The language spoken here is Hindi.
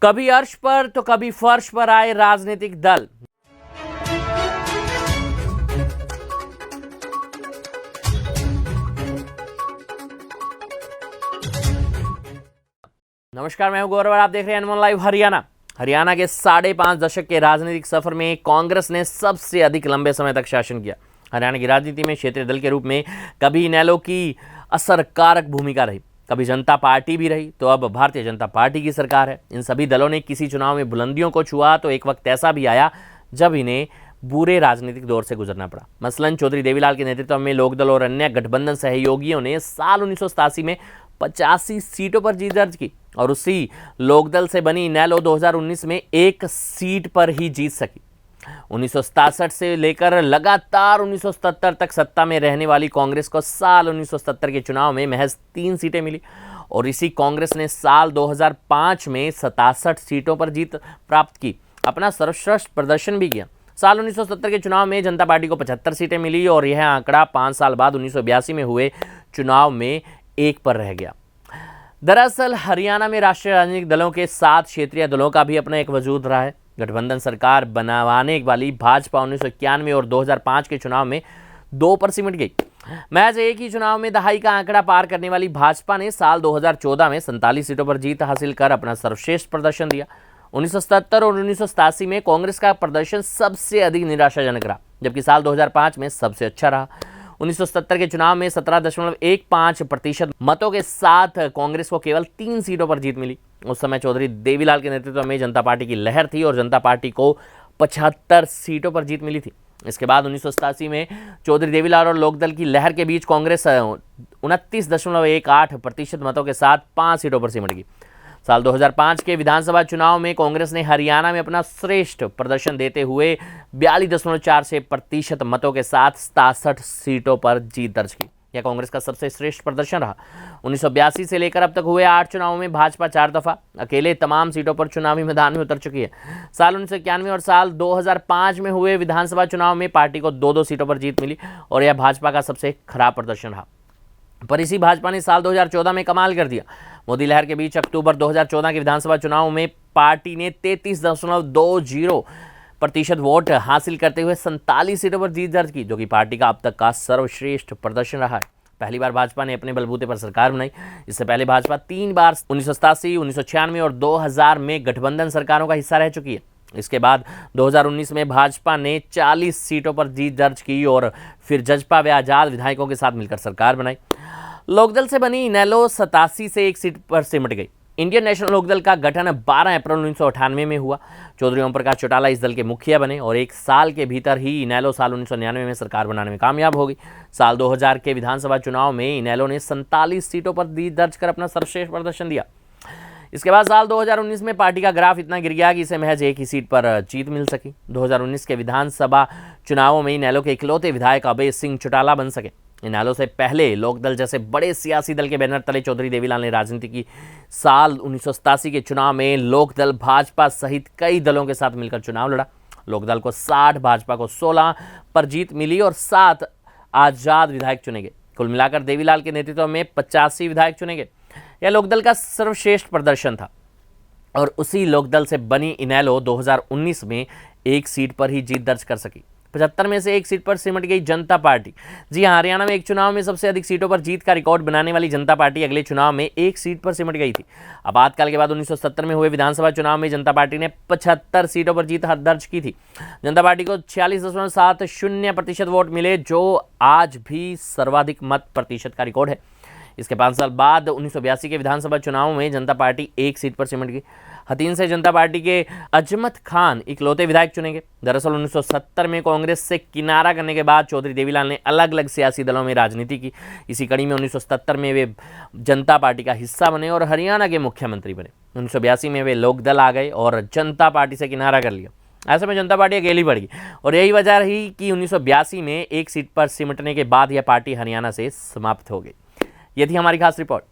कभी अर्श पर तो कभी फर्श पर आए राजनीतिक दल। नमस्कार, मैं हूं गौरव और आप देख रहे हैं अनमोल लाइव हरियाणा। हरियाणा के 5.5 दशक के राजनीतिक सफर में कांग्रेस ने सबसे अधिक लंबे समय तक शासन किया। हरियाणा की राजनीति में क्षेत्रीय दल के रूप में कभी इनेलो की असरकारक भूमिका रही, कभी जनता पार्टी भी रही, तो अब भारतीय जनता पार्टी की सरकार है। इन सभी दलों ने किसी चुनाव में बुलंदियों को छुआ तो एक वक्त ऐसा भी आया जब इन्हें बुरे राजनीतिक दौर से गुजरना पड़ा। मसलन चौधरी देवीलाल के नेतृत्व में लोकदल और अन्य गठबंधन सहयोगियों ने साल 1987 में 85 सीटों पर जीत दर्ज की और उसी लोकदल से बनी इनेलो 2019 में एक सीट पर ही जीत सकी। 1967 से लेकर लगातार 1977 तक सत्ता में रहने वाली कांग्रेस को साल 1970 के चुनाव में महज 3 सीटें मिली और इसी कांग्रेस ने साल 2005 में 67 सीटों पर जीत प्राप्त की, अपना सर्वश्रेष्ठ प्रदर्शन भी किया। साल 1970 के चुनाव में जनता पार्टी को 75 सीटें मिली और यह आंकड़ा 5 साल बाद 1982 में हुए चुनाव में 1 पर रह गया। दरअसल हरियाणा में राष्ट्रीय राजनीतिक दलों के साथ क्षेत्रीय दलों का भी अपना एक वजूद रहा है। गठबंधन सरकार बनवाने वाली भाजपा 1991 और 2005 के चुनाव में 2 पर सिमट गई। महज एक ही चुनाव में दहाई का आंकड़ा पार करने वाली भाजपा ने साल 2014 में 47 सीटों पर जीत हासिल कर अपना सर्वश्रेष्ठ प्रदर्शन दिया। 1977 और 1987 में कांग्रेस का प्रदर्शन सबसे अधिक निराशाजनक रहा, जबकि साल 2005 में सबसे अच्छा रहा। 1970 के चुनाव में 17.15% मतों के साथ कांग्रेस को केवल 3 सीटों पर जीत मिली। उस समय चौधरी देवीलाल के नेतृत्व में जनता पार्टी की लहर थी और जनता पार्टी को 75 सीटों पर जीत मिली थी। इसके बाद 1987 में चौधरी देवीलाल और लोकदल की लहर के बीच कांग्रेस 29.18% मतों के साथ 5 सीटों पर सिमट गई। साल 2005 के विधानसभा चुनाव में कांग्रेस ने हरियाणा में अपना श्रेष्ठ प्रदर्शन देते हुए 42.46% मतों के साथ 67 सीटों पर जीत दर्ज की। यह कांग्रेस का सबसे श्रेष्ठ प्रदर्शन रहा। 1982 से लेकर अब तक हुए 8 चुनावों में भाजपा 4 दफा अकेले तमाम सीटों पर चुनावी मैदान में उतर चुकी है। साल 1991 और साल 2005 में हुए विधानसभा चुनाव में पार्टी को 2-2 सीटों पर जीत मिली और यह भाजपा का सबसे खराब प्रदर्शन रहा। पर इसी भाजपा ने साल 2014 में कमाल कर दिया। मोदी लहर के बीच अक्टूबर 2014 के विधानसभा चुनाव में पार्टी ने 33.20% वोट हासिल करते हुए 47 सीटों पर जीत दर्ज की, जो कि पार्टी का अब तक का सर्वश्रेष्ठ प्रदर्शन रहा है। पहली बार भाजपा ने अपने बलबूते पर सरकार बनाई। इससे पहले भाजपा 3 बार 1987, 1996 और 2000 में गठबंधन सरकारों का हिस्सा रह चुकी है। इसके बाद 2019 में भाजपा ने 40 सीटों पर जीत दर्ज की और फिर जजपा व आजाद विधायकों के साथ मिलकर सरकार बनाई। लोकदल से बनी इनेलो 87 से 1 सीट पर सिमट गई। इंडियन नेशनल लोकदल का गठन 12 अप्रैल 1998 में हुआ। चौधरी ओम प्रकाश चौटाला इस दल के मुखिया बने और 1 साल के भीतर ही इनेलो साल 1999 में सरकार बनाने में कामयाब हो गई। साल 2000 के विधानसभा चुनाव में इनेलो ने 47 सीटों पर जीत दर्ज कर अपना सर्वश्रेष्ठ प्रदर्शन दिया। इसके बाद साल 2019 में पार्टी का ग्राफ इतना गिर गया कि इसे महज 1 ही सीट पर जीत मिल सकी। 2019 के विधानसभा चुनावों में इनेलो के इकलौते विधायक अभय सिंह चौटाला बन सके। इनेलो से पहले लोकदल जैसे बड़े सियासी दल के बैनर तले चौधरी देवीलाल ने राजनीति की। साल 1987 के चुनाव में लोकदल भाजपा सहित कई दलों के साथ मिलकर चुनाव लड़ा। लोकदल को 60, भाजपा को 16 पर जीत मिली और 7 आजाद विधायक चुने गए। कुल मिलाकर देवीलाल के नेतृत्व में 85 विधायक चुने गए। यह लोकदल का सर्वश्रेष्ठ प्रदर्शन था और उसी लोकदल से बनी इनेलो 2019 में 1 सीट पर ही जीत दर्ज कर सकी। 75 में से 1 सीट पर सिमट गई जनता पार्टी। जी हाँ, हरियाणा में एक चुनाव में सबसे अधिक सीटों पर जीत का रिकॉर्ड बनाने वाली जनता पार्टी अगले चुनाव में 1 सीट पर सिमट गई थी। आपातकाल के बाद 1970 में हुए विधानसभा चुनाव में जनता पार्टी ने 75 सीटों पर जीत दर्ज की थी। जनता पार्टी को 46.70% वोट मिले, जो आज भी सर्वाधिक मत प्रतिशत का रिकॉर्ड है। इसके 5 साल बाद 1982 के विधानसभा चुनाव में जनता पार्टी 1 सीट पर सिमट गई। हथीन से जनता पार्टी के अजमत खान इकलौते विधायक चुने गए। दरअसल 1970 में कांग्रेस से किनारा करने के बाद चौधरी देवीलाल ने अलग अलग सियासी दलों में राजनीति की। इसी कड़ी में 1970 में वे जनता पार्टी का हिस्सा बने और हरियाणा के मुख्यमंत्री बने। 1982 में वे लोकदल आ गए और जनता पार्टी से किनारा कर लिया। ऐसे में जनता पार्टी अकेली पड़ गई और यही वजह रही कि 1982 में 1 सीट पर सिमटने के बाद यह पार्टी हरियाणा से समाप्त हो गई। ये थी हमारी खास रिपोर्ट।